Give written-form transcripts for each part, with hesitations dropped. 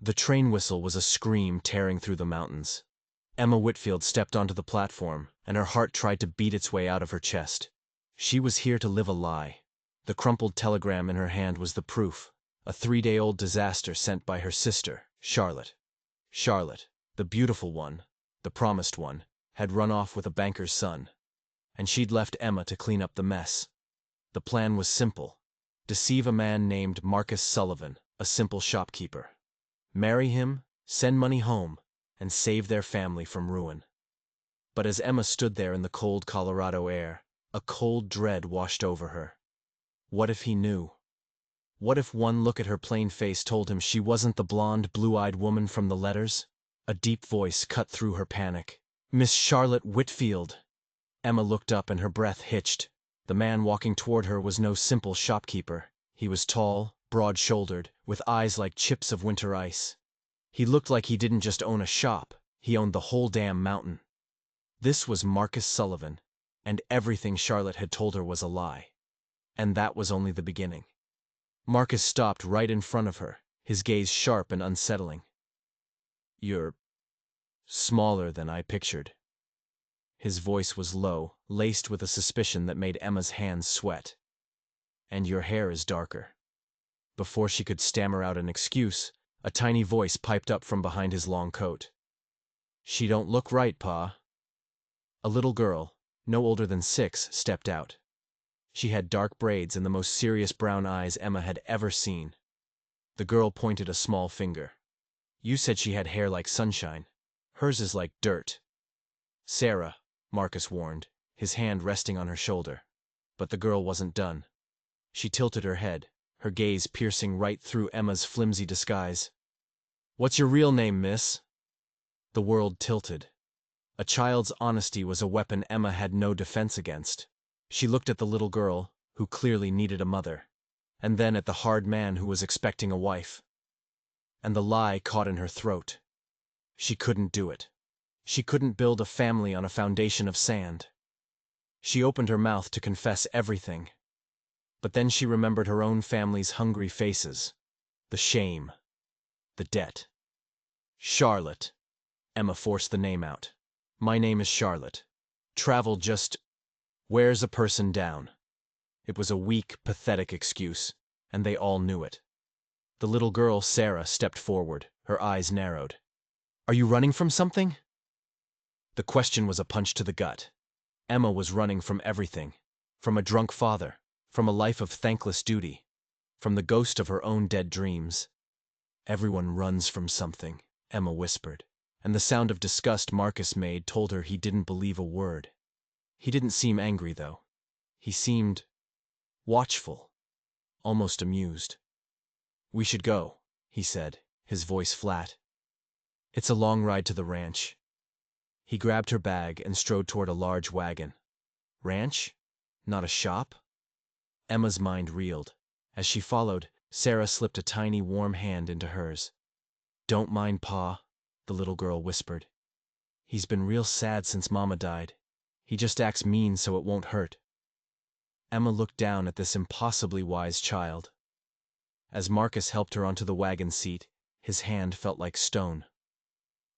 The train whistle was a scream tearing through the mountains. Emma Whitfield stepped onto the platform, and her heart tried to beat its way out of her chest. She was here to live a lie. The crumpled telegram in her hand was the proof, a 3-day-old disaster sent by her sister, Charlotte. Charlotte, the beautiful one, the promised one, had run off with a banker's son, and she'd left Emma to clean up the mess. The plan was simple: deceive a man named Marcus Sullivan, a simple shopkeeper. Marry him, send money home, and save their family from ruin. But as Emma stood there in the cold Colorado air, a cold dread washed over her. What if he knew? What if one look at her plain face told him she wasn't the blonde, blue-eyed woman from the letters? A deep voice cut through her panic. "Miss Charlotte Whitfield!" Emma looked up and her breath hitched. The man walking toward her was no simple shopkeeper. He was tall, broad-shouldered, with eyes like chips of winter ice. He looked like he didn't just own a shop, he owned the whole damn mountain. This was Marcus Sullivan, and everything Charlotte had told her was a lie. And that was only the beginning. Marcus stopped right in front of her, his gaze sharp and unsettling. "You're smaller than I pictured." His voice was low, laced with a suspicion that made Emma's hands sweat. "And your hair is darker." Before she could stammer out an excuse, a tiny voice piped up from behind his long coat. "She don't look right, Pa." A little girl, no older than 6, stepped out. She had dark braids and the most serious brown eyes Emma had ever seen. The girl pointed a small finger. "You said she had hair like sunshine. Hers is like dirt." "Sarah," Marcus warned, his hand resting on her shoulder. But the girl wasn't done. She tilted her head, her gaze piercing right through Emma's flimsy disguise. "What's your real name, miss?" The world tilted. A child's honesty was a weapon Emma had no defense against. She looked at the little girl, who clearly needed a mother, and then at the hard man who was expecting a wife. And the lie caught in her throat. She couldn't do it. She couldn't build a family on a foundation of sand. She opened her mouth to confess everything. But then she remembered her own family's hungry faces, the shame, the debt. "Charlotte." Emma forced the name out. "My name is Charlotte. Travel just wears a person down." It was a weak, pathetic excuse, and they all knew it. The little girl, Sarah, stepped forward, her eyes narrowed. "Are you running from something?" The question was a punch to the gut. Emma was running from everything. From a drunk father, from a life of thankless duty, from the ghost of her own dead dreams. "Everyone runs from something," Emma whispered, and the sound of disgust Marcus made told her he didn't believe a word. He didn't seem angry, though. He seemed watchful, almost amused. "We should go," he said, his voice flat. "It's a long ride to the ranch." He grabbed her bag and strode toward a large wagon. Ranch? Not a shop? Emma's mind reeled. As she followed, Sarah slipped a tiny, warm hand into hers. "Don't mind Pa," the little girl whispered. "He's been real sad since Mama died. He just acts mean so it won't hurt." Emma looked down at this impossibly wise child. As Marcus helped her onto the wagon seat, his hand felt like stone.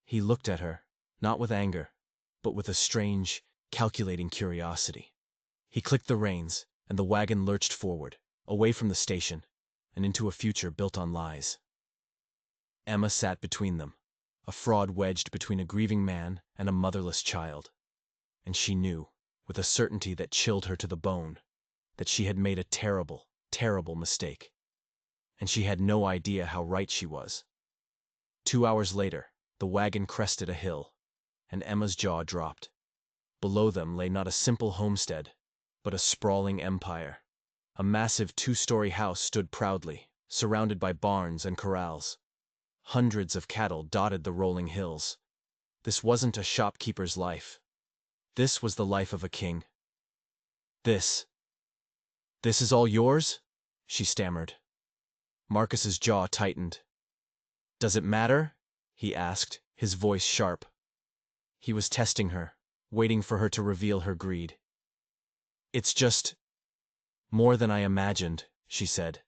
He looked at her, not with anger, but with a strange, calculating curiosity. He clicked the reins, and the wagon lurched forward, away from the station, and into a future built on lies. Emma sat between them, a fraud wedged between a grieving man and a motherless child. And she knew, with a certainty that chilled her to the bone, that she had made a terrible, terrible mistake. And she had no idea how right she was. 2 hours later, the wagon crested a hill, and Emma's jaw dropped. Below them lay not a simple homestead, but a sprawling empire. A massive 2-story house stood proudly, surrounded by barns and corrals. Hundreds of cattle dotted the rolling hills. This wasn't a shopkeeper's life. This was the life of a king. This is all yours?" she stammered. Marcus's jaw tightened. "Does it matter?" he asked, his voice sharp. He was testing her, waiting for her to reveal her greed. "It's just more than I imagined," she said,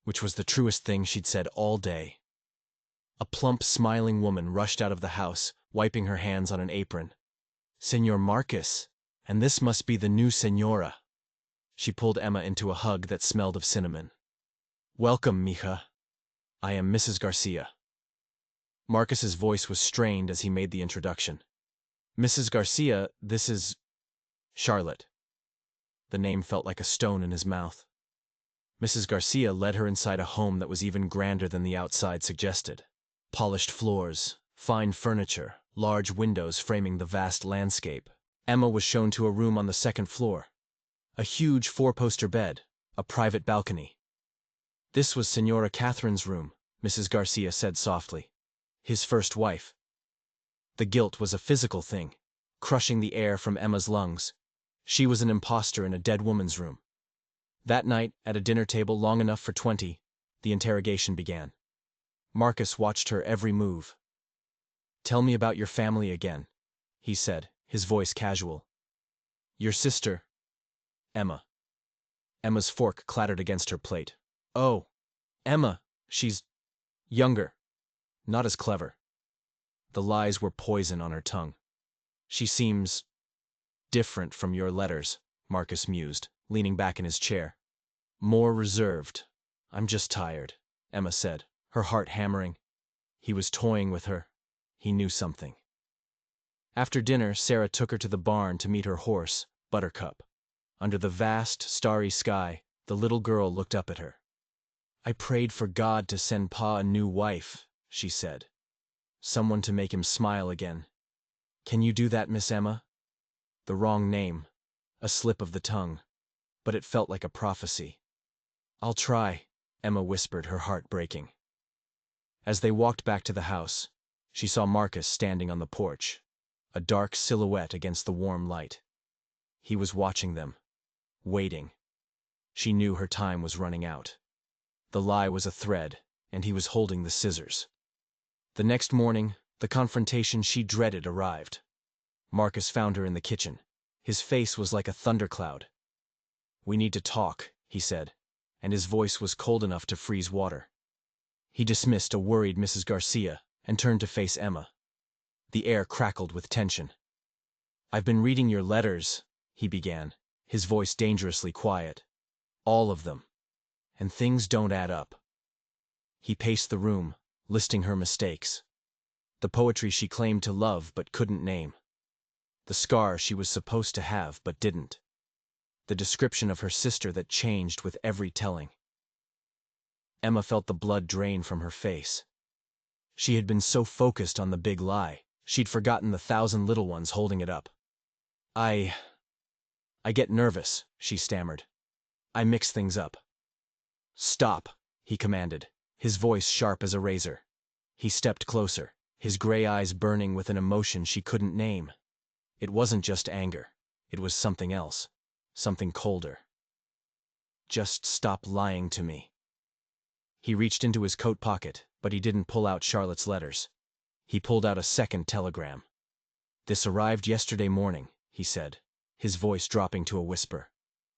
which was the truest thing she'd said all day. A plump, smiling woman rushed out of the house, wiping her hands on an apron. "Señor Marcus, and this must be the new señora." She pulled Emma into a hug that smelled of cinnamon. "Welcome, mija. I am Mrs. Garcia." Marcus's voice was strained as he made the introduction. "Mrs. Garcia, this is Charlotte." The name felt like a stone in his mouth. Mrs. Garcia led her inside a home that was even grander than the outside suggested. Polished floors, fine furniture, large windows framing the vast landscape. Emma was shown to a room on the second floor. A huge four-poster bed, a private balcony. "This was Señora Catherine's room," Mrs. Garcia said softly. "His first wife." The guilt was a physical thing, crushing the air from Emma's lungs. She was an imposter in a dead woman's room. That night, at a dinner table long enough for 20, the interrogation began. Marcus watched her every move. "Tell me about your family again," he said, his voice casual. "Your sister, Emma." Emma's fork clattered against her plate. "Oh, Emma, she's younger, not as clever." The lies were poison on her tongue. "She seems different from your letters," Marcus mused, leaning back in his chair. "More reserved. I'm just tired," Emma said, her heart hammering. He was toying with her. He knew something. After dinner, Sarah took her to the barn to meet her horse, Buttercup. Under the vast, starry sky, the little girl looked up at her. "I prayed for God to send Pa a new wife," she said. "Someone to make him smile again. Can you do that, Miss Emma?" The wrong name, a slip of the tongue, but it felt like a prophecy. "I'll try," Emma whispered, her heart breaking. As they walked back to the house, she saw Marcus standing on the porch, a dark silhouette against the warm light. He was watching them, waiting. She knew her time was running out. The lie was a thread, and he was holding the scissors. The next morning, the confrontation she dreaded arrived. Marcus found her in the kitchen. His face was like a thundercloud. "We need to talk," he said, and his voice was cold enough to freeze water. He dismissed a worried Mrs. Garcia and turned to face Emma. The air crackled with tension. "I've been reading your letters," he began, his voice dangerously quiet. "All of them. And things don't add up." He paced the room, listing her mistakes. The poetry she claimed to love but couldn't name. The scar she was supposed to have but didn't. The description of her sister that changed with every telling. Emma felt the blood drain from her face. She had been so focused on the big lie, she'd forgotten the 1,000 little ones holding it up. I get nervous," she stammered. "I mix things up." "Stop," he commanded, his voice sharp as a razor. He stepped closer, his gray eyes burning with an emotion she couldn't name. It wasn't just anger. It was something else, something colder. "Just stop lying to me." He reached into his coat pocket, but he didn't pull out Charlotte's letters. He pulled out a second telegram. "This arrived yesterday morning," he said, his voice dropping to a whisper.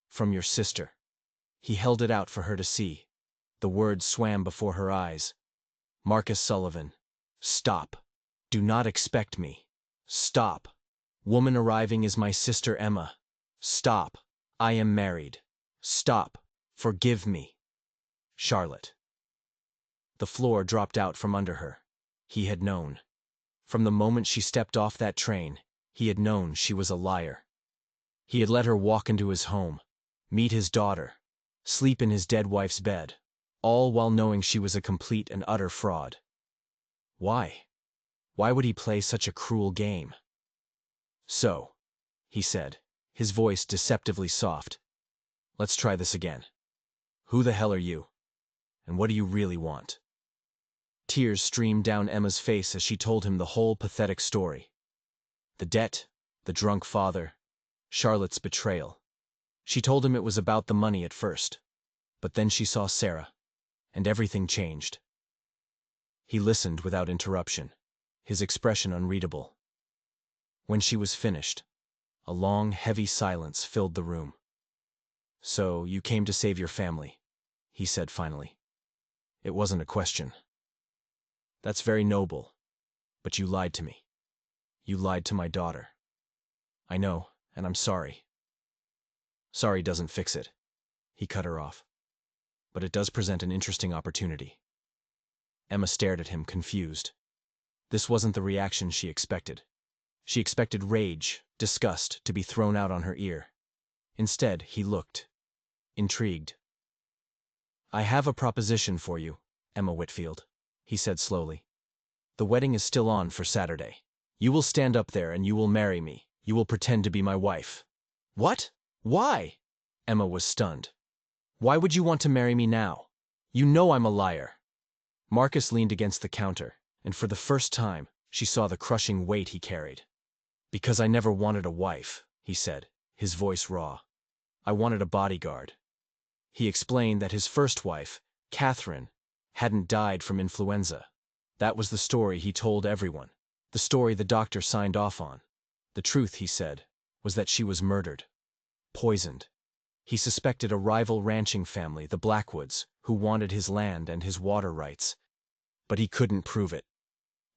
"From your sister." He held it out for her to see. The words swam before her eyes. "Marcus Sullivan. Stop. Do not expect me. Stop. Woman arriving is my sister Emma. Stop. I am married. Stop. Forgive me. Charlotte." The floor dropped out from under her. He had known. From the moment she stepped off that train, he had known she was a liar. He had let her walk into his home, meet his daughter, sleep in his dead wife's bed, all while knowing she was a complete and utter fraud. Why? Why would he play such a cruel game? "So," he said, his voice deceptively soft, "let's try this again. Who the hell are you? And what do you really want?" Tears streamed down Emma's face as she told him the whole pathetic story. The debt, the drunk father, Charlotte's betrayal. She told him it was about the money at first, but then she saw Sarah, and everything changed. He listened without interruption, his expression unreadable. When she was finished, a long, heavy silence filled the room. "So you came to save your family," he said finally. "It wasn't a question." That's very noble. But you lied to me. You lied to my daughter. I know, and I'm sorry. Sorry doesn't fix it. He cut her off. But it does present an interesting opportunity. Emma stared at him, confused. This wasn't the reaction she expected. She expected rage, disgust, to be thrown out on her ear. Instead, he looked. Intrigued. I have a proposition for you, Emma Whitfield, he said slowly. The wedding is still on for Saturday. You will stand up there and you will marry me. You will pretend to be my wife. What? Why? Emma was stunned. Why would you want to marry me now? You know I'm a liar. Marcus leaned against the counter, and for the first time, she saw the crushing weight he carried. Because I never wanted a wife, he said, his voice raw. I wanted a bodyguard. He explained that his first wife, Catherine, hadn't died from influenza. That was the story he told everyone, the story the doctor signed off on. The truth, he said, was that she was murdered. Poisoned. He suspected a rival ranching family, the Blackwoods, who wanted his land and his water rights. But he couldn't prove it.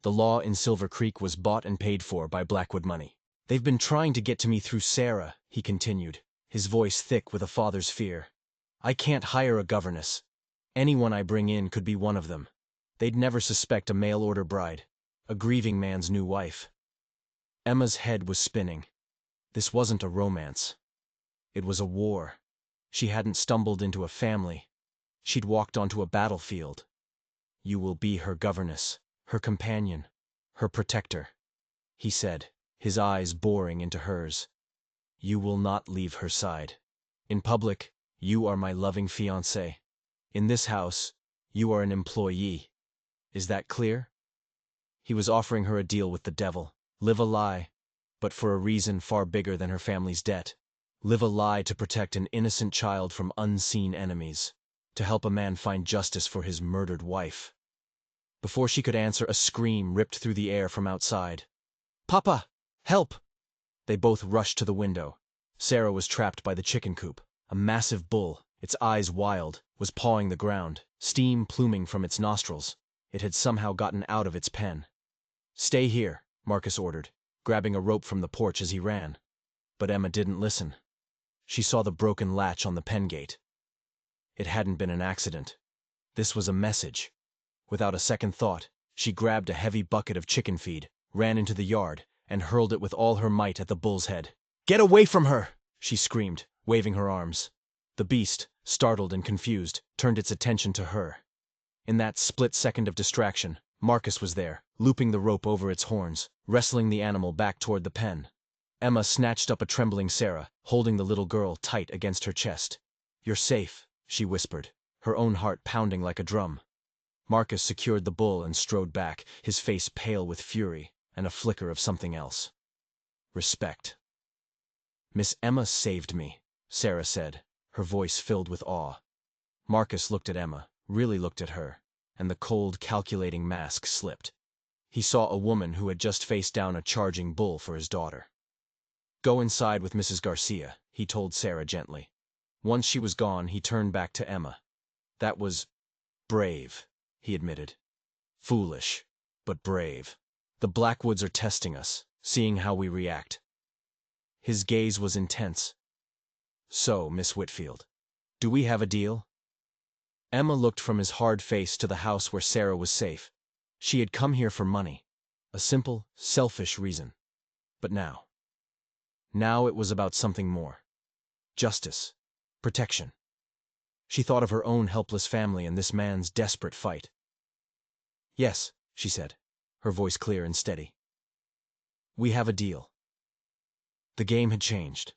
The law in Silver Creek was bought and paid for by Blackwood money. They've been trying to get to me through Sarah, he continued, his voice thick with a father's fear. I can't hire a governess. Anyone I bring in could be one of them. They'd never suspect a mail-order bride, a grieving man's new wife. Emma's head was spinning. This wasn't a romance. It was a war. She hadn't stumbled into a family. She'd walked onto a battlefield. You will be her governess, her companion, her protector, he said, his eyes boring into hers. You will not leave her side. In public, you are my loving fiancé. In this house, you are an employee. Is that clear? He was offering her a deal with the devil. Live a lie, but for a reason far bigger than her family's debt. Live a lie to protect an innocent child from unseen enemies. To help a man find justice for his murdered wife. Before she could answer, a scream ripped through the air from outside. Papa! Help! They both rushed to the window. Sarah was trapped by the chicken coop. A massive bull, its eyes wild, was pawing the ground, steam pluming from its nostrils. It had somehow gotten out of its pen. Stay here, Marcus ordered, grabbing a rope from the porch as he ran. But Emma didn't listen. She saw the broken latch on the pen gate. It hadn't been an accident. This was a message. Without a second thought, she grabbed a heavy bucket of chicken feed, ran into the yard, and hurled it with all her might at the bull's head. Get away from her! She screamed, waving her arms. The beast, startled and confused, turned its attention to her. In that split second of distraction, Marcus was there, looping the rope over its horns, wrestling the animal back toward the pen. Emma snatched up a trembling Sarah, holding the little girl tight against her chest. You're safe, she whispered, her own heart pounding like a drum. Marcus secured the bull and strode back, his face pale with fury and a flicker of something else. Respect. Miss Emma saved me, Sarah said, her voice filled with awe. Marcus looked at Emma, really looked at her, and the cold, calculating mask slipped. He saw a woman who had just faced down a charging bull for his daughter. Go inside with Mrs. Garcia, he told Sarah gently. Once she was gone, he turned back to Emma. That was brave, he admitted. Foolish, but brave. The Blackwoods are testing us, seeing how we react. His gaze was intense. So, Miss Whitfield, do we have a deal? Emma looked from his hard face to the house where Sarah was safe. She had come here for money. A simple, selfish reason. But now. Now it was about something more. Justice. Protection. She thought of her own helpless family and this man's desperate fight. Yes, she said, her voice clear and steady. We have a deal. The game had changed.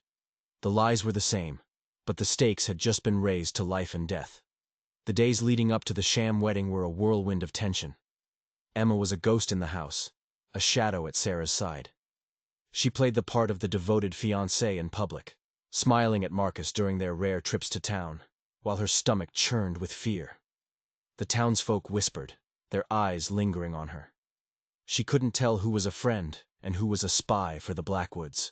The lies were the same, but the stakes had just been raised to life and death. The days leading up to the sham wedding were a whirlwind of tension. Emma was a ghost in the house, a shadow at Sarah's side. She played the part of the devoted fiancée in public, smiling at Marcus during their rare trips to town, while her stomach churned with fear. The townsfolk whispered, their eyes lingering on her. She couldn't tell who was a friend and who was a spy for the Blackwoods.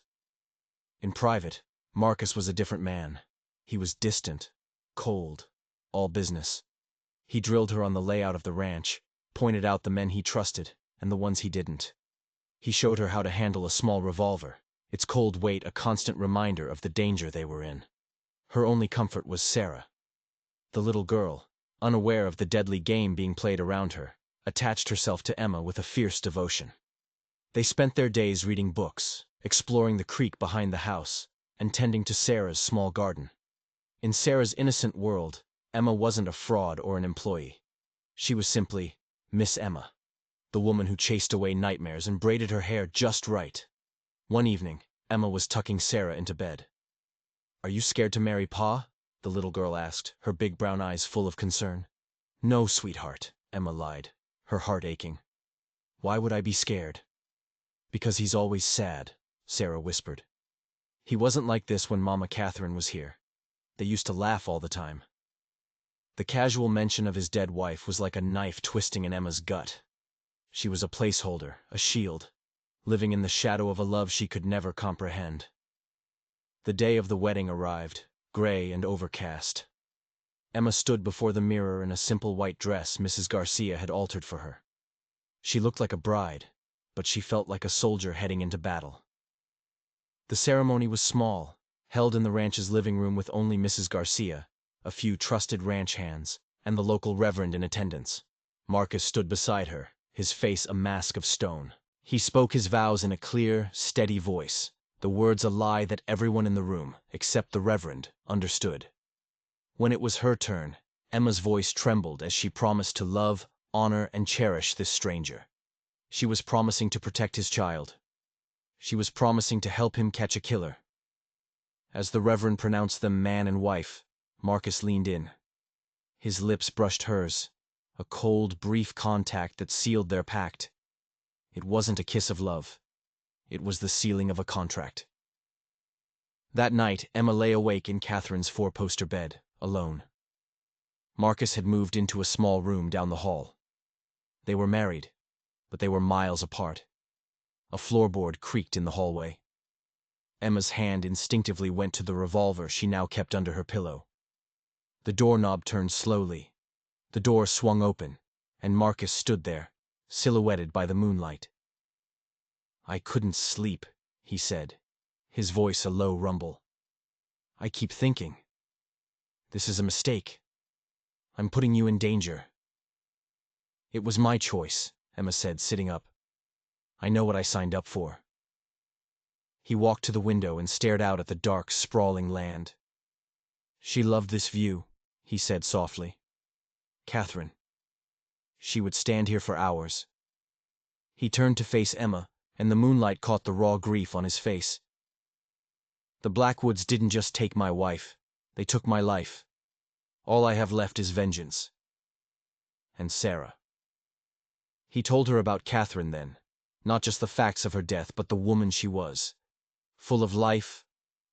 In private, Marcus was a different man. He was distant, cold, all business. He drilled her on the layout of the ranch, pointed out the men he trusted and the ones he didn't. He showed her how to handle a small revolver, its cold weight a constant reminder of the danger they were in. Her only comfort was Sarah. The little girl, unaware of the deadly game being played around her, attached herself to Emma with a fierce devotion. They spent their days reading books, exploring the creek behind the house, and tending to Sarah's small garden. In Sarah's innocent world, Emma wasn't a fraud or an employee. She was simply Miss Emma, the woman who chased away nightmares and braided her hair just right. One evening, Emma was tucking Sarah into bed. "Are you scared to marry Pa?" the little girl asked, her big brown eyes full of concern. "No, sweetheart," Emma lied, her heart aching. "Why would I be scared?" "Because he's always sad," Sarah whispered. "He wasn't like this when Mama Catherine was here. They used to laugh all the time." The casual mention of his dead wife was like a knife twisting in Emma's gut. She was a placeholder, a shield, living in the shadow of a love she could never comprehend. The day of the wedding arrived, gray and overcast. Emma stood before the mirror in a simple white dress Mrs. Garcia had altered for her. She looked like a bride, but she felt like a soldier heading into battle. The ceremony was small, held in the ranch's living room with only Mrs. Garcia, a few trusted ranch hands, and the local reverend in attendance. Marcus stood beside her, his face a mask of stone. He spoke his vows in a clear, steady voice, the words a lie that everyone in the room, except the reverend, understood. When it was her turn, Emma's voice trembled as she promised to love, honor, and cherish this stranger. She was promising to protect his child. She was promising to help him catch a killer. As the reverend pronounced them man and wife, Marcus leaned in. His lips brushed hers, a cold, brief contact that sealed their pact. It wasn't a kiss of love. It was the sealing of a contract. That night, Emma lay awake in Catherine's four-poster bed, alone. Marcus had moved into a small room down the hall. They were married, but they were miles apart. A floorboard creaked in the hallway. Emma's hand instinctively went to the revolver she now kept under her pillow. The doorknob turned slowly. The door swung open, and Marcus stood there, silhouetted by the moonlight. "I couldn't sleep," he said, his voice a low rumble. "I keep thinking. This is a mistake. I'm putting you in danger." "It was my choice," Emma said, sitting up. "I know what I signed up for." He walked to the window and stared out at the dark, sprawling land. "She loved this view," he said softly. "Catherine. She would stand here for hours." He turned to face Emma, and the moonlight caught the raw grief on his face. "The Blackwoods didn't just take my wife. They took my life. All I have left is vengeance. And Sarah." He told her about Catherine then, not just the facts of her death, but the woman she was. Full of life,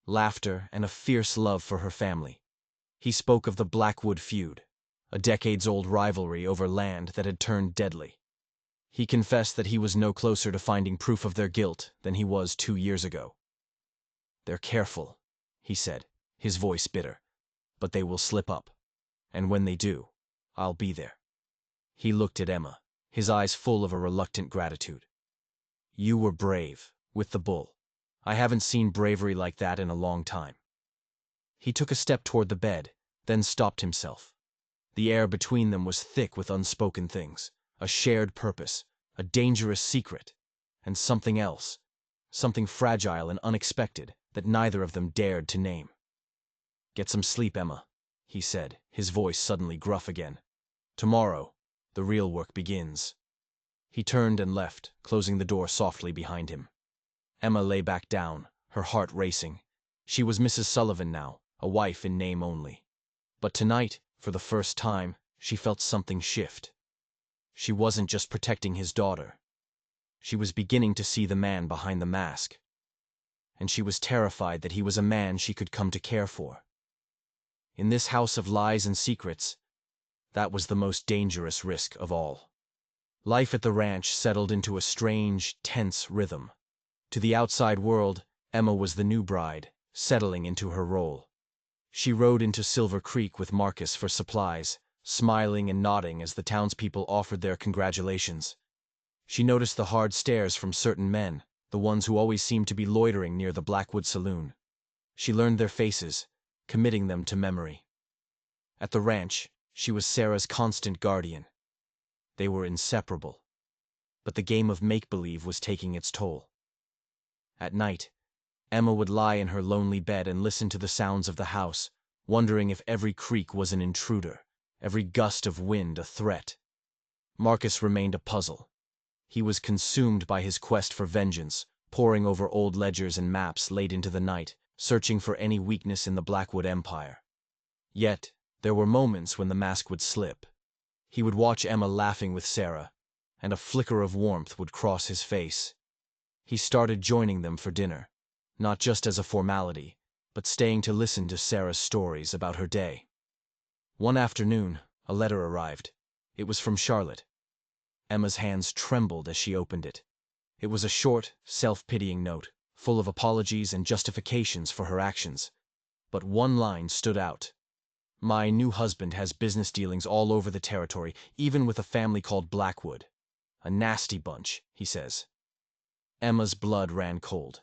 laughter, and a fierce love for her family. He spoke of the Blackwood feud, a decades-old rivalry over land that had turned deadly. He confessed that he was no closer to finding proof of their guilt than he was 2 years ago. "They're careful," he said, his voice bitter, "but they will slip up. And when they do, I'll be there." He looked at Emma, his eyes full of a reluctant gratitude. "You were brave, with the bull. I haven't seen bravery like that in a long time." He took a step toward the bed, then stopped himself. The air between them was thick with unspoken things, a shared purpose, a dangerous secret, and something else, something fragile and unexpected that neither of them dared to name. "Get some sleep, Emma," he said, his voice suddenly gruff again. "Tomorrow, the real work begins." He turned and left, closing the door softly behind him. Emma lay back down, her heart racing. She was Mrs. Sullivan now, a wife in name only. But tonight, for the first time, she felt something shift. She wasn't just protecting his daughter. She was beginning to see the man behind the mask. And she was terrified that he was a man she could come to care for. In this house of lies and secrets, that was the most dangerous risk of all. Life at the ranch settled into a strange, tense rhythm. To the outside world, Emma was the new bride, settling into her role. She rode into Silver Creek with Marcus for supplies, smiling and nodding as the townspeople offered their congratulations. She noticed the hard stares from certain men, the ones who always seemed to be loitering near the Blackwood saloon. She learned their faces, committing them to memory. At the ranch, she was Sarah's constant guardian. They were inseparable. But the game of make-believe was taking its toll. At night, Emma would lie in her lonely bed and listen to the sounds of the house, wondering if every creak was an intruder, every gust of wind a threat. Marcus remained a puzzle. He was consumed by his quest for vengeance, poring over old ledgers and maps late into the night, searching for any weakness in the Blackwood Empire. Yet, there were moments when the mask would slip. He would watch Emma laughing with Sarah, and a flicker of warmth would cross his face. He started joining them for dinner, not just as a formality, but staying to listen to Sarah's stories about her day. One afternoon, a letter arrived. It was from Charlotte. Emma's hands trembled as she opened it. It was a short, self-pitying note, full of apologies and justifications for her actions. But one line stood out. "My new husband has business dealings all over the territory, even with a family called Blackwood. A nasty bunch," he says. Emma's blood ran cold.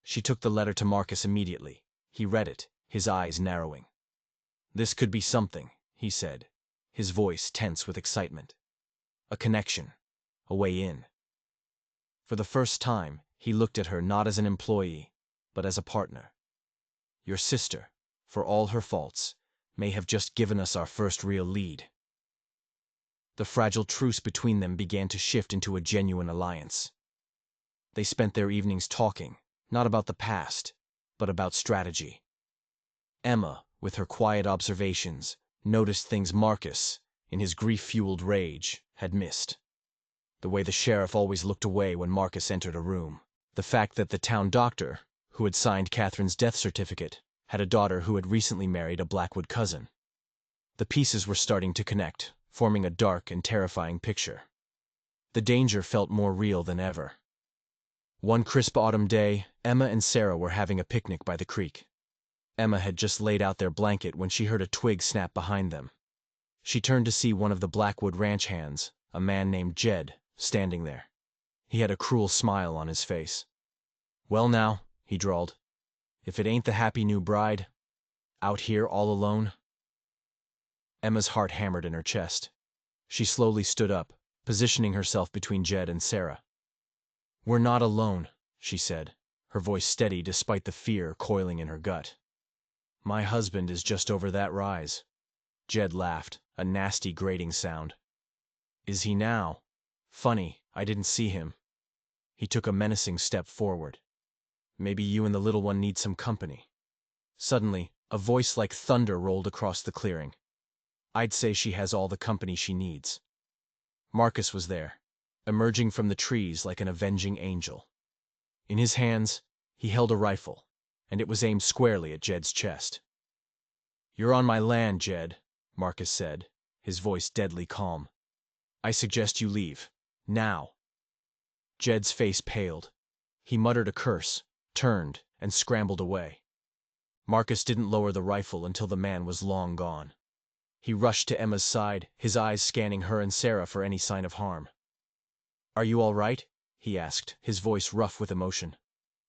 She took the letter to Marcus immediately. He read it, his eyes narrowing. "This could be something," he said, his voice tense with excitement. "A connection. A way in." For the first time, he looked at her not as an employee, but as a partner. "Your sister, for all her faults, may have just given us our first real lead." The fragile truce between them began to shift into a genuine alliance. They spent their evenings talking, not about the past, but about strategy. Emma, with her quiet observations, noticed things Marcus, in his grief-fueled rage, had missed. The way the sheriff always looked away when Marcus entered a room. The fact that the town doctor, who had signed Catherine's death certificate, had a daughter who had recently married a Blackwood cousin. The pieces were starting to connect, forming a dark and terrifying picture. The danger felt more real than ever. One crisp autumn day, Emma and Sarah were having a picnic by the creek. Emma had just laid out their blanket when she heard a twig snap behind them. She turned to see one of the Blackwood ranch hands, a man named Jed, standing there. He had a cruel smile on his face. "Well now," he drawled, "if it ain't the happy new bride, out here all alone." Emma's heart hammered in her chest. She slowly stood up, positioning herself between Jed and Sarah. "We're not alone," she said, her voice steady despite the fear coiling in her gut. "My husband is just over that rise." Jed laughed, a nasty grating sound. "Is he now? Funny, I didn't see him." He took a menacing step forward. "Maybe you and the little one need some company." Suddenly, a voice like thunder rolled across the clearing. "I'd say she has all the company she needs." Marcus was there, emerging from the trees like an avenging angel. In his hands, he held a rifle, and it was aimed squarely at Jed's chest. "You're on my land, Jed," Marcus said, his voice deadly calm. "I suggest you leave. Now." Jed's face paled. He muttered a curse, turned, and scrambled away. Marcus didn't lower the rifle until the man was long gone. He rushed to Emma's side, his eyes scanning her and Sarah for any sign of harm. "Are you all right?" he asked, his voice rough with emotion.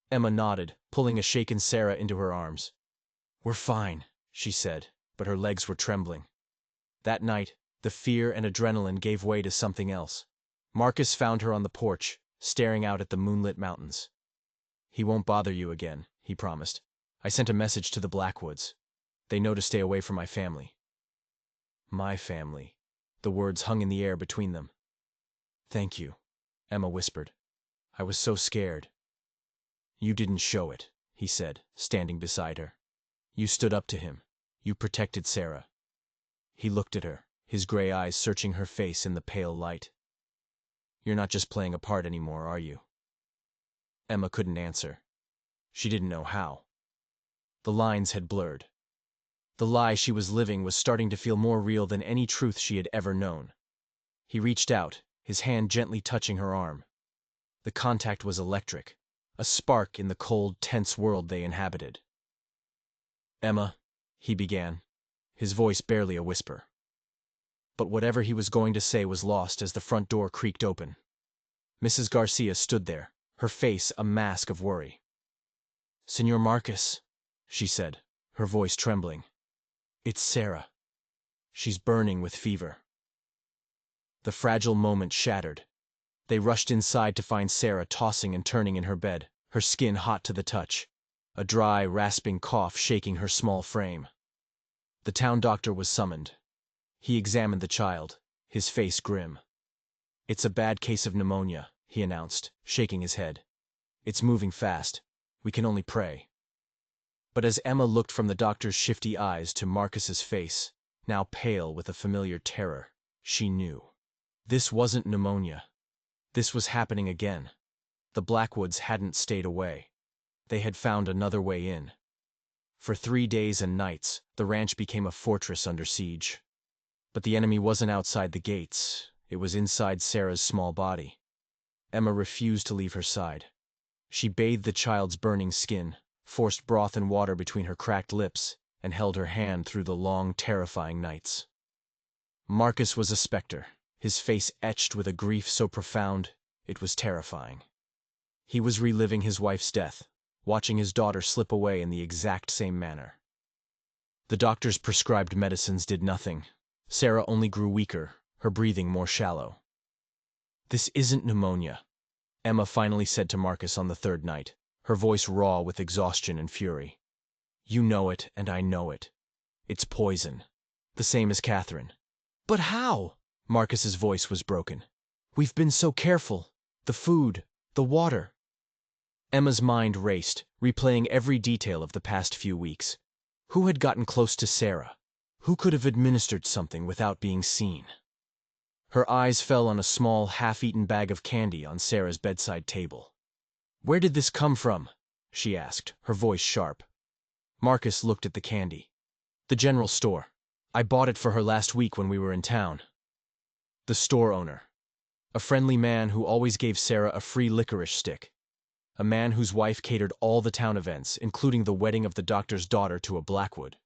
Emma nodded, pulling a shaken Sarah into her arms. "We're fine," she said, but her legs were trembling. That night, the fear and adrenaline gave way to something else. Marcus found her on the porch, staring out at the moonlit mountains. "He won't bother you again," he promised. "I sent a message to the Blackwoods. They know to stay away from my family." "My family." The words hung in the air between them. "Thank you," Emma whispered. "I was so scared." "You didn't show it," he said, standing beside her. "You stood up to him. You protected Sarah." He looked at her, his gray eyes searching her face in the pale light. "You're not just playing a part anymore, are you?" Emma couldn't answer. She didn't know how. The lines had blurred. The lie she was living was starting to feel more real than any truth she had ever known. He reached out, his hand gently touching her arm. The contact was electric, a spark in the cold, tense world they inhabited. "Emma," he began, his voice barely a whisper. but whatever he was going to say was lost as the front door creaked open. Mrs. Garcia stood there, her face a mask of worry. "Señor Marcus," she said, her voice trembling. "It's Sarah. She's burning with fever." The fragile moment shattered. They rushed inside to find Sarah tossing and turning in her bed, her skin hot to the touch, a dry, rasping cough shaking her small frame. The town doctor was summoned. He examined the child, his face grim. "It's a bad case of pneumonia," he announced, shaking his head. "It's moving fast. We can only pray." But as Emma looked from the doctor's shifty eyes to Marcus's face, now pale with a familiar terror, she knew. This wasn't pneumonia. This was happening again. The Blackwoods hadn't stayed away. They had found another way in. For 3 days and nights, the ranch became a fortress under siege. But the enemy wasn't outside the gates. It was inside Sarah's small body. Emma refused to leave her side. She bathed the child's burning skin, forced broth and water between her cracked lips, and held her hand through the long, terrifying nights. Marcus was a specter, his face etched with a grief so profound it was terrifying. He was reliving his wife's death, watching his daughter slip away in the exact same manner. The doctor's prescribed medicines did nothing. Sarah only grew weaker, her breathing more shallow. "This isn't pneumonia," Emma finally said to Marcus on the third night, her voice raw with exhaustion and fury. "You know it, and I know it. It's poison. The same as Catherine." "But how?" Marcus's voice was broken. "We've been so careful. The food, the water." Emma's mind raced, replaying every detail of the past few weeks. Who had gotten close to Sarah? Who could have administered something without being seen? Her eyes fell on a small, half-eaten bag of candy on Sarah's bedside table. "Where did this come from?" she asked, her voice sharp. Marcus looked at the candy. "The general store. I bought it for her last week when we were in town." The store owner. A friendly man who always gave Sarah a free licorice stick. A man whose wife catered all the town events, including the wedding of the doctor's daughter to a Blackwood.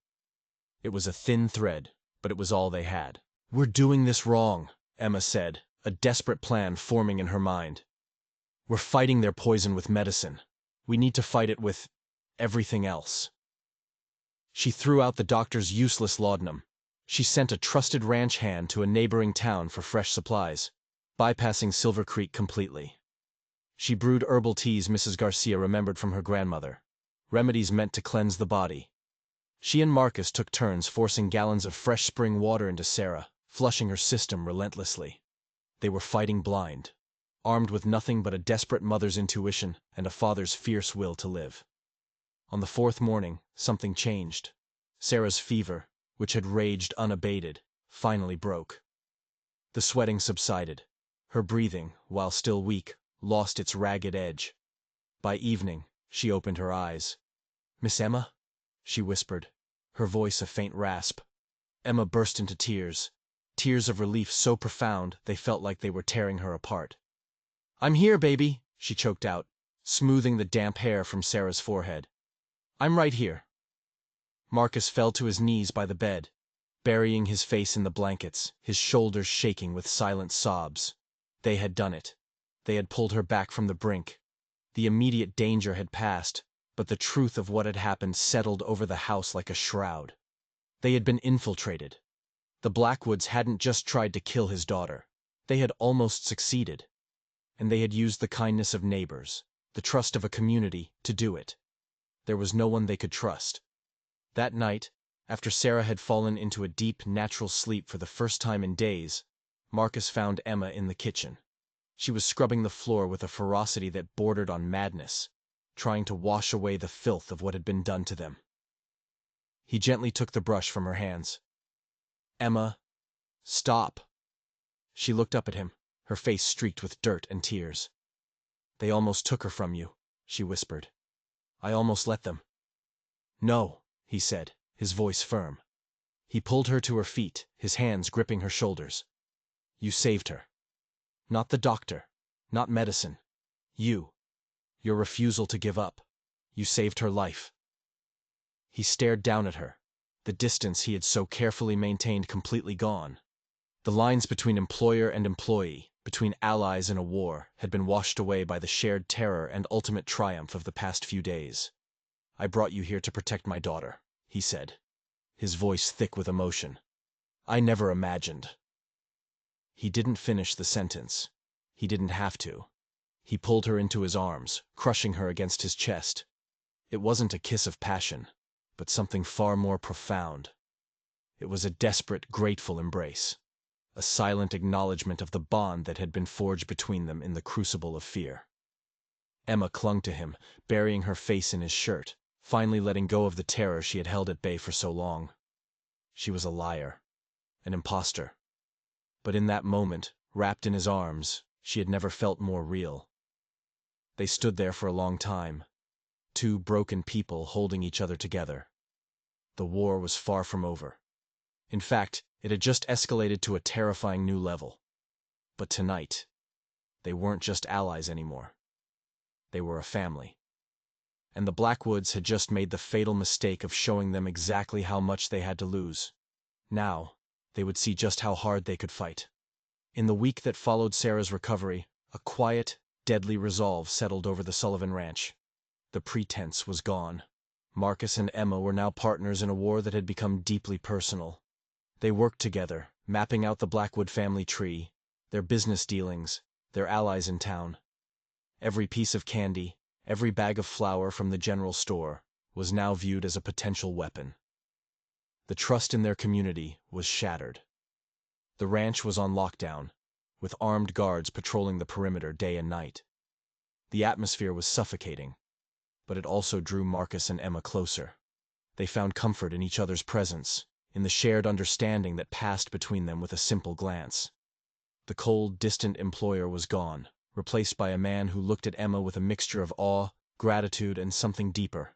It was a thin thread, but it was all they had. "We're doing this wrong," Emma said, a desperate plan forming in her mind. "We're fighting their poison with medicine. We need to fight it with everything else." She threw out the doctor's useless laudanum. She sent a trusted ranch hand to a neighboring town for fresh supplies, bypassing Silver Creek completely. She brewed herbal teas Mrs. Garcia remembered from her grandmother, remedies meant to cleanse the body. She and Marcus took turns forcing gallons of fresh spring water into Sarah, flushing her system relentlessly. They were fighting blind, armed with nothing but a desperate mother's intuition and a father's fierce will to live. On the fourth morning, something changed. Sarah's fever, which had raged unabated, finally broke. The sweating subsided. Her breathing, while still weak, lost its ragged edge. By evening, she opened her eyes. "Miss Emma?" she whispered, her voice a faint rasp. Emma burst into tears, tears of relief so profound they felt like they were tearing her apart. "I'm here, baby," she choked out, smoothing the damp hair from Sarah's forehead. "I'm right here." Marcus fell to his knees by the bed, burying his face in the blankets, his shoulders shaking with silent sobs. They had done it. They had pulled her back from the brink. The immediate danger had passed, but the truth of what had happened settled over the house like a shroud. They had been infiltrated. The Blackwoods hadn't just tried to kill his daughter. They had almost succeeded. And they had used the kindness of neighbors, the trust of a community, to do it. There was no one they could trust. That night, after Sarah had fallen into a deep, natural sleep for the first time in days, Marcus found Emma in the kitchen. She was scrubbing the floor with a ferocity that bordered on madness, trying to wash away the filth of what had been done to them. He gently took the brush from her hands. "Emma, stop." She looked up at him, her face streaked with dirt and tears. "They almost took her from you," she whispered. "I almost let them." "No," he said, his voice firm. He pulled her to her feet, his hands gripping her shoulders. "You saved her. Not the doctor, not medicine. You. Your refusal to give up. You saved her life." He stared down at her, the distance he had so carefully maintained completely gone. The lines between employer and employee, between allies in a war, had been washed away by the shared terror and ultimate triumph of the past few days. "I brought you here to protect my daughter," he said, his voice thick with emotion. "I never imagined—" He didn't finish the sentence. He didn't have to. He pulled her into his arms, crushing her against his chest. It wasn't a kiss of passion, but something far more profound. It was a desperate, grateful embrace, a silent acknowledgement of the bond that had been forged between them in the crucible of fear. Emma clung to him, burying her face in his shirt, finally letting go of the terror she had held at bay for so long. She was a liar, an imposter. But in that moment, wrapped in his arms, she had never felt more real. They stood there for a long time, two broken people holding each other together. The war was far from over. In fact, it had just escalated to a terrifying new level. But tonight, they weren't just allies anymore. They were a family. And the Blackwoods had just made the fatal mistake of showing them exactly how much they had to lose. Now, they would see just how hard they could fight. In the week that followed Sarah's recovery, a quiet, deadly resolve settled over the Sullivan Ranch. The pretense was gone. Marcus and Emma were now partners in a war that had become deeply personal. They worked together, mapping out the Blackwood family tree, their business dealings, their allies in town. Every piece of candy, every bag of flour from the general store, was now viewed as a potential weapon. The trust in their community was shattered. The ranch was on lockdown, with armed guards patrolling the perimeter day and night. The atmosphere was suffocating, but it also drew Marcus and Emma closer. They found comfort in each other's presence, in the shared understanding that passed between them with a simple glance. The cold, distant employer was gone, replaced by a man who looked at Emma with a mixture of awe, gratitude, and something deeper,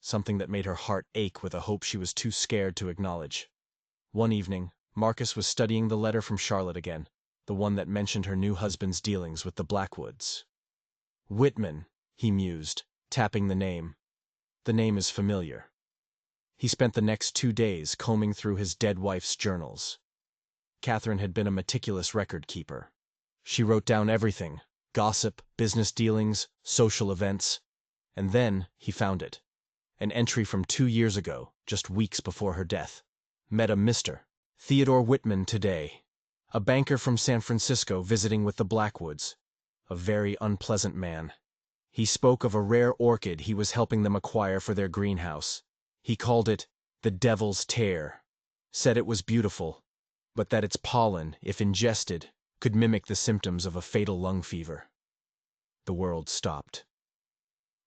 something that made her heart ache with a hope she was too scared to acknowledge. One evening, Marcus was studying the letter from Charlotte again, the one that mentioned her new husband's dealings with the Blackwoods. "Whitman," he mused, tapping the name. "The name is familiar." He spent the next 2 days combing through his dead wife's journals. Catherine had been a meticulous record keeper. She wrote down everything: gossip, business dealings, social events. And then he found it. An entry from 2 years ago, just weeks before her death. "Met a Mr. Theodore Whitman today. A banker from San Francisco visiting with the Blackwoods. A very unpleasant man. He spoke of a rare orchid he was helping them acquire for their greenhouse. He called it the Devil's Tear. Said it was beautiful, but that its pollen, if ingested, could mimic the symptoms of a fatal lung fever." The world stopped.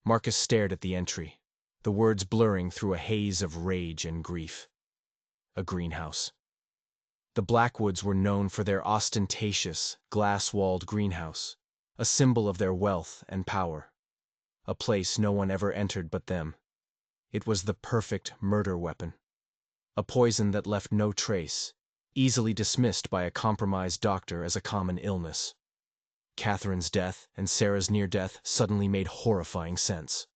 Marcus stared at the entry, the words blurring through a haze of rage and grief. A greenhouse. The Blackwoods were known for their ostentatious, glass-walled greenhouse, a symbol of their wealth and power. A place no one ever entered but them. It was the perfect murder weapon. A poison that left no trace, easily dismissed by a compromised doctor as a common illness. Catherine's death and Sarah's near death suddenly made horrifying sense.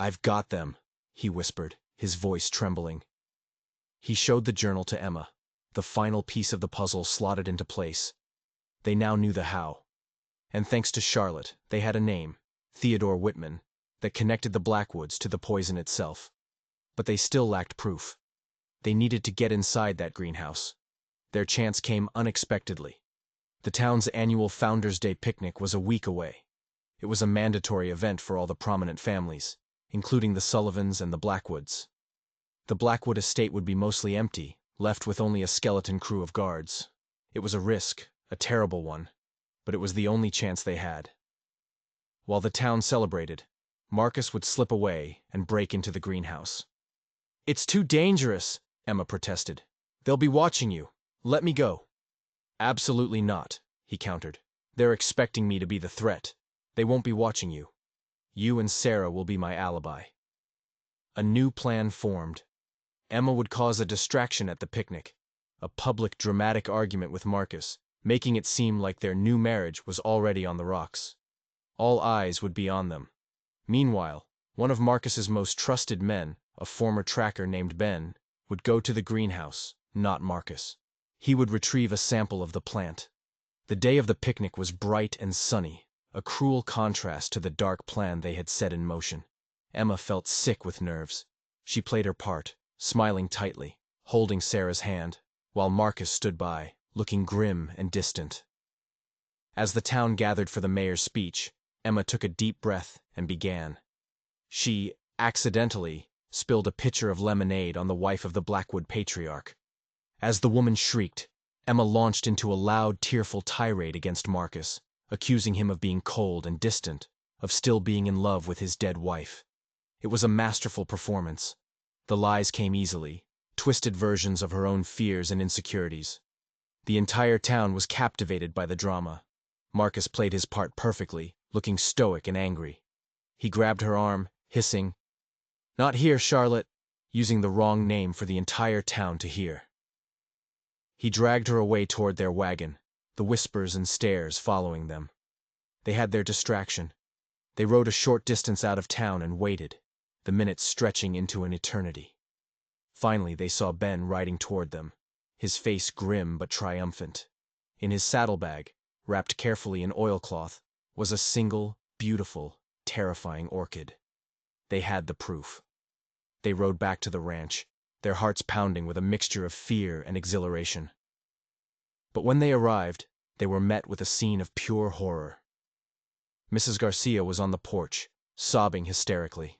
"I've got them," he whispered, his voice trembling. He showed the journal to Emma, the final piece of the puzzle slotted into place. They now knew the how. And thanks to Charlotte, they had a name, Theodore Whitman, that connected the Blackwoods to the poison itself. But they still lacked proof. They needed to get inside that greenhouse. Their chance came unexpectedly. The town's annual Founders' Day picnic was a week away. It was a mandatory event for all the prominent families, including the Sullivans and the Blackwoods. The Blackwood estate would be mostly empty, left with only a skeleton crew of guards. It was a risk, a terrible one, but it was the only chance they had. While the town celebrated, Marcus would slip away and break into the greenhouse. "It's too dangerous," Emma protested. "They'll be watching you. Let me go." "Absolutely not," he countered. "They're expecting me to be the threat. They won't be watching you. You and Sarah will be my alibi." A new plan formed. Emma would cause a distraction at the picnic, a public dramatic argument with Marcus, making it seem like their new marriage was already on the rocks. All eyes would be on them. Meanwhile, one of Marcus's most trusted men, a former tracker named Ben, would go to the greenhouse, not Marcus. He would retrieve a sample of the plant. The day of the picnic was bright and sunny, a cruel contrast to the dark plan they had set in motion. Emma felt sick with nerves. She played her part, smiling tightly, holding Sarah's hand, while Marcus stood by, looking grim and distant. As the town gathered for the mayor's speech, Emma took a deep breath and began. She, accidentally, spilled a pitcher of lemonade on the wife of the Blackwood patriarch. As the woman shrieked, Emma launched into a loud, tearful tirade against Marcus, accusing him of being cold and distant, of still being in love with his dead wife. It was a masterful performance. The lies came easily, twisted versions of her own fears and insecurities. The entire town was captivated by the drama. Marcus played his part perfectly, looking stoic and angry. He grabbed her arm, hissing, "Not here, Charlotte," using the wrong name for the entire town to hear. He dragged her away toward their wagon, the whispers and stares following them. They had their distraction. They rode a short distance out of town and waited, the minutes stretching into an eternity. Finally, they saw Ben riding toward them, his face grim but triumphant. In his saddlebag, wrapped carefully in oilcloth, was a single, beautiful, terrifying orchid. They had the proof. They rode back to the ranch, their hearts pounding with a mixture of fear and exhilaration. But when they arrived, they were met with a scene of pure horror. Mrs. Garcia was on the porch, sobbing hysterically.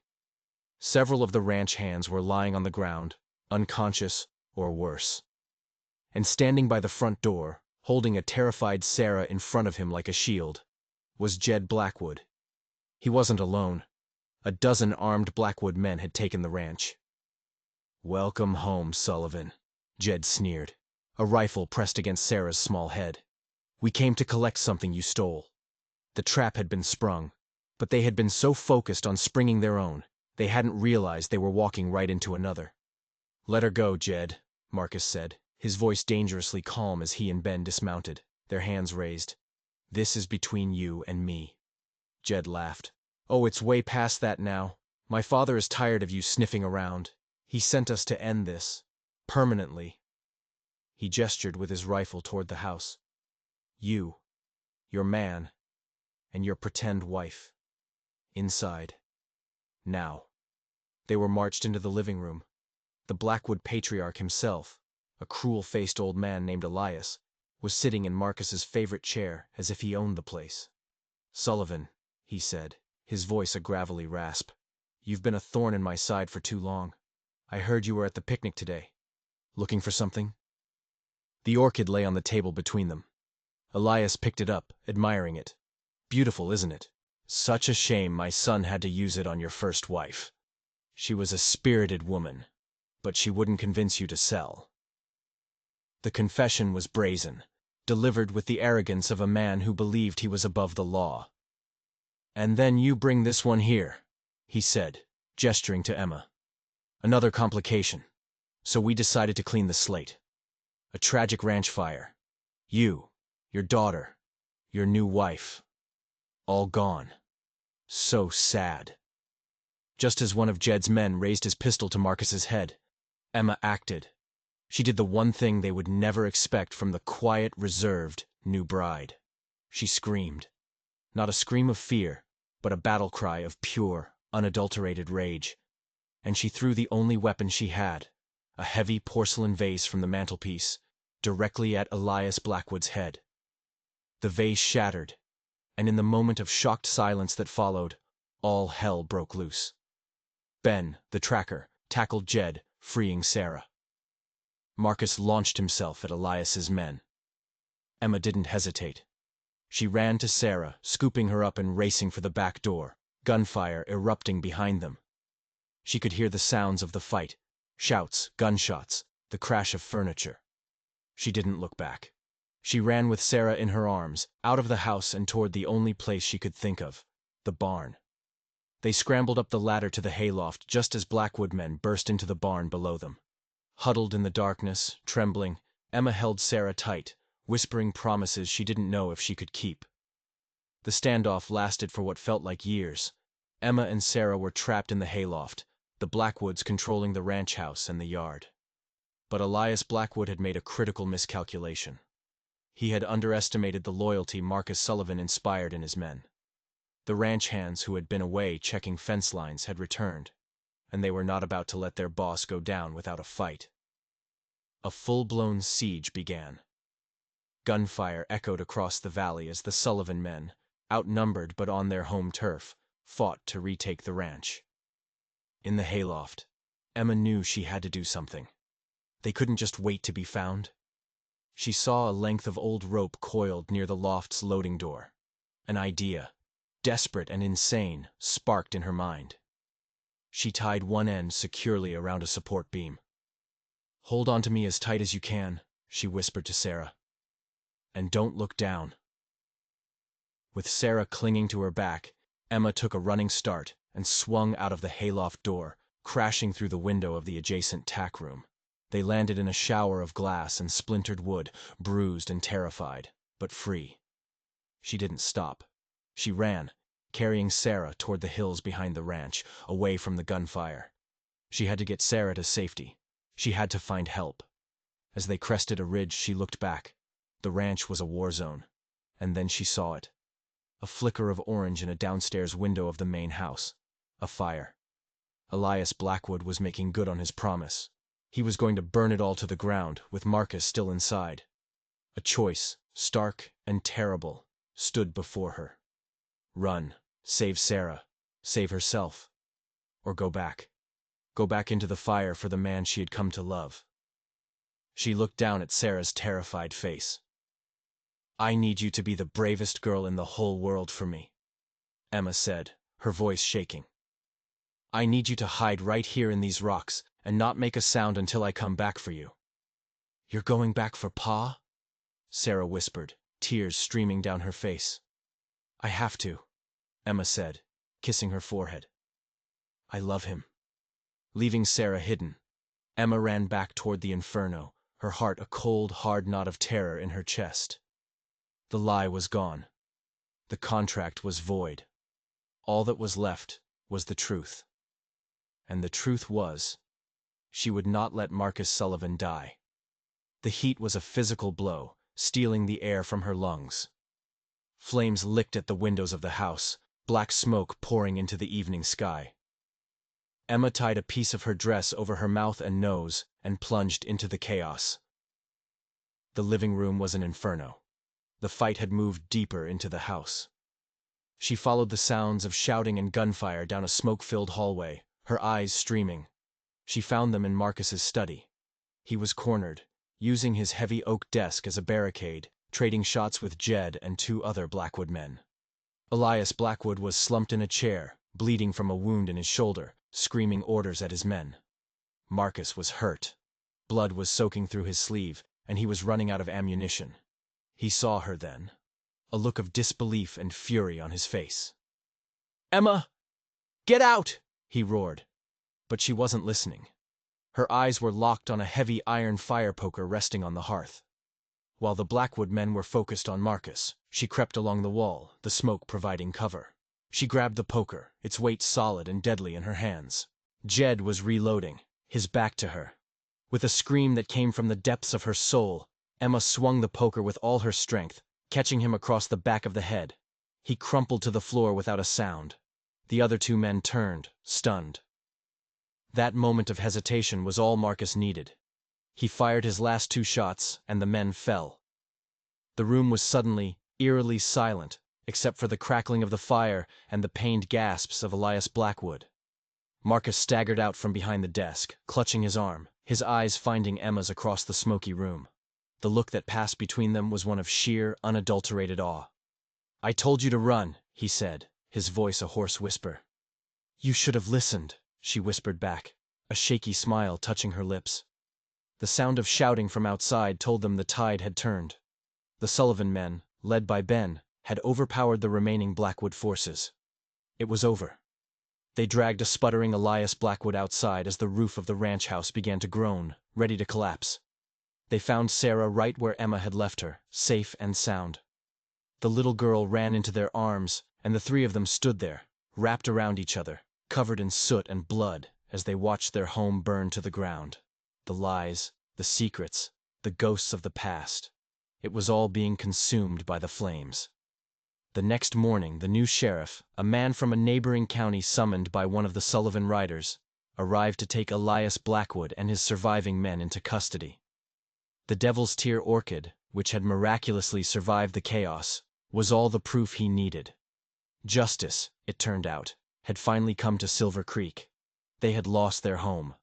Several of the ranch hands were lying on the ground, unconscious or worse. And standing by the front door, holding a terrified Sarah in front of him like a shield, was Jed Blackwood. He wasn't alone. A dozen armed Blackwood men had taken the ranch. "Welcome home, Sullivan," Jed sneered, a rifle pressed against Sarah's small head. "We came to collect something you stole." The trap had been sprung, but they had been so focused on springing their own, they hadn't realized they were walking right into another. "Let her go, Jed," Marcus said, his voice dangerously calm as he and Ben dismounted, their hands raised. "This is between you and me." Jed laughed. "Oh, it's way past that now. My father is tired of you sniffing around. He sent us to end this. Permanently." He gestured with his rifle toward the house. "You, your man, and your pretend wife. Inside. Now." They were marched into the living room. The Blackwood patriarch himself, a cruel-faced old man named Elias, was sitting in Marcus's favorite chair as if he owned the place. "Sullivan," he said, his voice a gravelly rasp, "you've been a thorn in my side for too long. I heard you were at the picnic today. Looking for something?" The orchid lay on the table between them. Elias picked it up, admiring it. "Beautiful, isn't it? Such a shame my son had to use it on your first wife. She was a spirited woman, but she wouldn't convince you to sell." The confession was brazen, delivered with the arrogance of a man who believed he was above the law. "And then you bring this one here," he said, gesturing to Emma. "Another complication. So we decided to clean the slate. A tragic ranch fire. You, your daughter, your new wife. All gone. So sad." Just as one of Jed's men raised his pistol to Marcus's head, Emma acted. She did the one thing they would never expect from the quiet, reserved, new bride. She screamed. Not a scream of fear, but a battle cry of pure, unadulterated rage. And she threw the only weapon she had, a heavy porcelain vase from the mantelpiece, directly at Elias Blackwood's head. The vase shattered, and in the moment of shocked silence that followed, all hell broke loose. Ben, the tracker, tackled Jed, freeing Sarah. Marcus launched himself at Elias's men. Emma didn't hesitate. She ran to Sarah, scooping her up and racing for the back door, gunfire erupting behind them. She could hear the sounds of the fight, shouts, gunshots, the crash of furniture. She didn't look back. She ran with Sarah in her arms, out of the house and toward the only place she could think of, the barn. They scrambled up the ladder to the hayloft just as Blackwood men burst into the barn below them. Huddled in the darkness, trembling, Emma held Sarah tight, whispering promises she didn't know if she could keep. The standoff lasted for what felt like years. Emma and Sarah were trapped in the hayloft, the Blackwoods controlling the ranch house and the yard. But Elias Blackwood had made a critical miscalculation. He had underestimated the loyalty Marcus Sullivan inspired in his men. The ranch hands who had been away checking fence lines had returned, and they were not about to let their boss go down without a fight. A full-blown siege began. Gunfire echoed across the valley as the Sullivan men, outnumbered but on their home turf, fought to retake the ranch. In the hayloft, Emma knew she had to do something. They couldn't just wait to be found. She saw a length of old rope coiled near the loft's loading door. An idea, desperate and insane, sparked in her mind. She tied one end securely around a support beam. "Hold on to me as tight as you can," she whispered to Sarah. "And don't look down." With Sarah clinging to her back, Emma took a running start and swung out of the hayloft door, crashing through the window of the adjacent tack room. They landed in a shower of glass and splintered wood, bruised and terrified, but free. She didn't stop. She ran, carrying Sarah toward the hills behind the ranch, away from the gunfire. She had to get Sarah to safety. She had to find help. As they crested a ridge, she looked back. The ranch was a war zone. And then she saw it. A flicker of orange in a downstairs window of the main house. A fire. Elias Blackwood was making good on his promise. He was going to burn it all to the ground, with Marcus still inside. A choice, stark and terrible, stood before her. Run, save Sarah, save herself. Or go back. Go back into the fire for the man she had come to love. She looked down at Sarah's terrified face. "I need you to be the bravest girl in the whole world for me," Emma said, her voice shaking. "I need you to hide right here in these rocks and not make a sound until I come back for you." "You're going back for Pa?" Sarah whispered, tears streaming down her face. "I have to," Emma said, kissing her forehead. "I love him." Leaving Sarah hidden, Emma ran back toward the inferno, her heart a cold, hard knot of terror in her chest. The lie was gone. The contract was void. All that was left was the truth. And the truth was, she would not let Marcus Sullivan die. The heat was a physical blow, stealing the air from her lungs. Flames licked at the windows of the house, black smoke pouring into the evening sky. Emma tied a piece of her dress over her mouth and nose and plunged into the chaos. The living room was an inferno. The fight had moved deeper into the house. She followed the sounds of shouting and gunfire down a smoke-filled hallway, her eyes streaming. She found them in Marcus's study. He was cornered, using his heavy oak desk as a barricade, trading shots with Jed and two other Blackwood men. Elias Blackwood was slumped in a chair, bleeding from a wound in his shoulder, screaming orders at his men. Marcus was hurt. Blood was soaking through his sleeve, and he was running out of ammunition. He saw her then, a look of disbelief and fury on his face. "Emma! Get out!" he roared. But she wasn't listening. Her eyes were locked on a heavy iron fire poker resting on the hearth. While the Blackwood men were focused on Marcus, she crept along the wall, the smoke providing cover. She grabbed the poker, its weight solid and deadly in her hands. Jed was reloading, his back to her. With a scream that came from the depths of her soul, Emma swung the poker with all her strength, catching him across the back of the head. He crumpled to the floor without a sound. The other two men turned, stunned. That moment of hesitation was all Marcus needed. He fired his last two shots, and the men fell. The room was suddenly, eerily silent, except for the crackling of the fire and the pained gasps of Elias Blackwood. Marcus staggered out from behind the desk, clutching his arm, his eyes finding Emma's across the smoky room. The look that passed between them was one of sheer, unadulterated awe. "I told you to run," he said, his voice a hoarse whisper. "You should have listened," she whispered back, a shaky smile touching her lips. The sound of shouting from outside told them the tide had turned. The Sullivan men, led by Ben, had overpowered the remaining Blackwood forces. It was over. They dragged a sputtering Elias Blackwood outside as the roof of the ranch house began to groan, ready to collapse. They found Sarah right where Emma had left her, safe and sound. The little girl ran into their arms, and the three of them stood there, wrapped around each other, covered in soot and blood, as they watched their home burn to the ground. The lies, the secrets, the ghosts of the past. It was all being consumed by the flames. The next morning, the new sheriff, a man from a neighboring county summoned by one of the Sullivan riders, arrived to take Elias Blackwood and his surviving men into custody. The Devil's Tear orchid, which had miraculously survived the chaos, was all the proof he needed. Justice, it turned out, had finally come to Silver Creek. They had lost their home.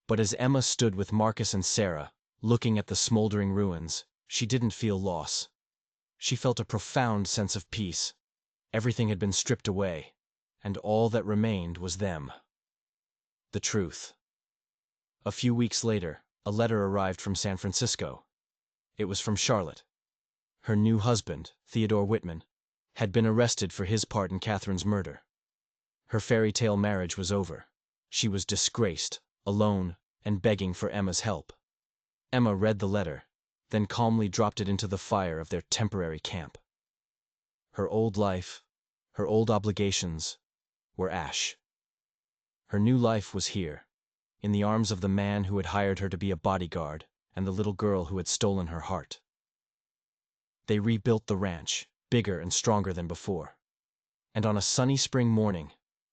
But as Emma stood with Marcus and Sarah, looking at the smoldering ruins, she didn't feel loss. She felt a profound sense of peace. Everything had been stripped away, and all that remained was them. The truth. A few weeks later, a letter arrived from San Francisco. It was from Charlotte. Her new husband, Theodore Whitman, had been arrested for his part in Catherine's murder. Her fairy tale marriage was over. She was disgraced, alone, and begging for Emma's help. Emma read the letter, then calmly dropped it into the fire of their temporary camp. Her old life, her old obligations, were ash. Her new life was here, in the arms of the man who had hired her to be a bodyguard and the little girl who had stolen her heart. They rebuilt the ranch, bigger and stronger than before. And on a sunny spring morning,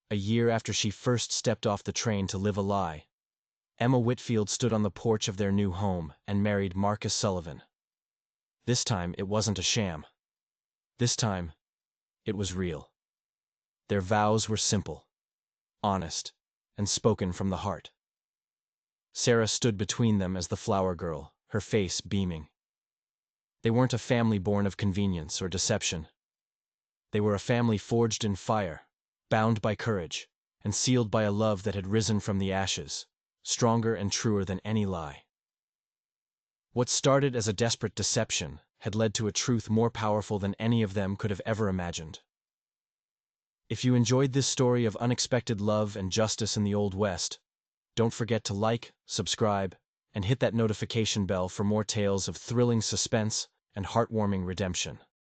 a year after she first stepped off the train to live a lie, Emma Whitfield stood on the porch of their new home and married Marcus Sullivan. This time, it wasn't a sham. This time, it was real. Their vows were simple, honest, and spoken from the heart. Sarah stood between them as the flower girl, her face beaming. They weren't a family born of convenience or deception. They were a family forged in fire, bound by courage, and sealed by a love that had risen from the ashes, stronger and truer than any lie. What started as a desperate deception had led to a truth more powerful than any of them could have ever imagined. If you enjoyed this story of unexpected love and justice in the Old West, don't forget to like, subscribe, and hit that notification bell for more tales of thrilling suspense and heartwarming redemption.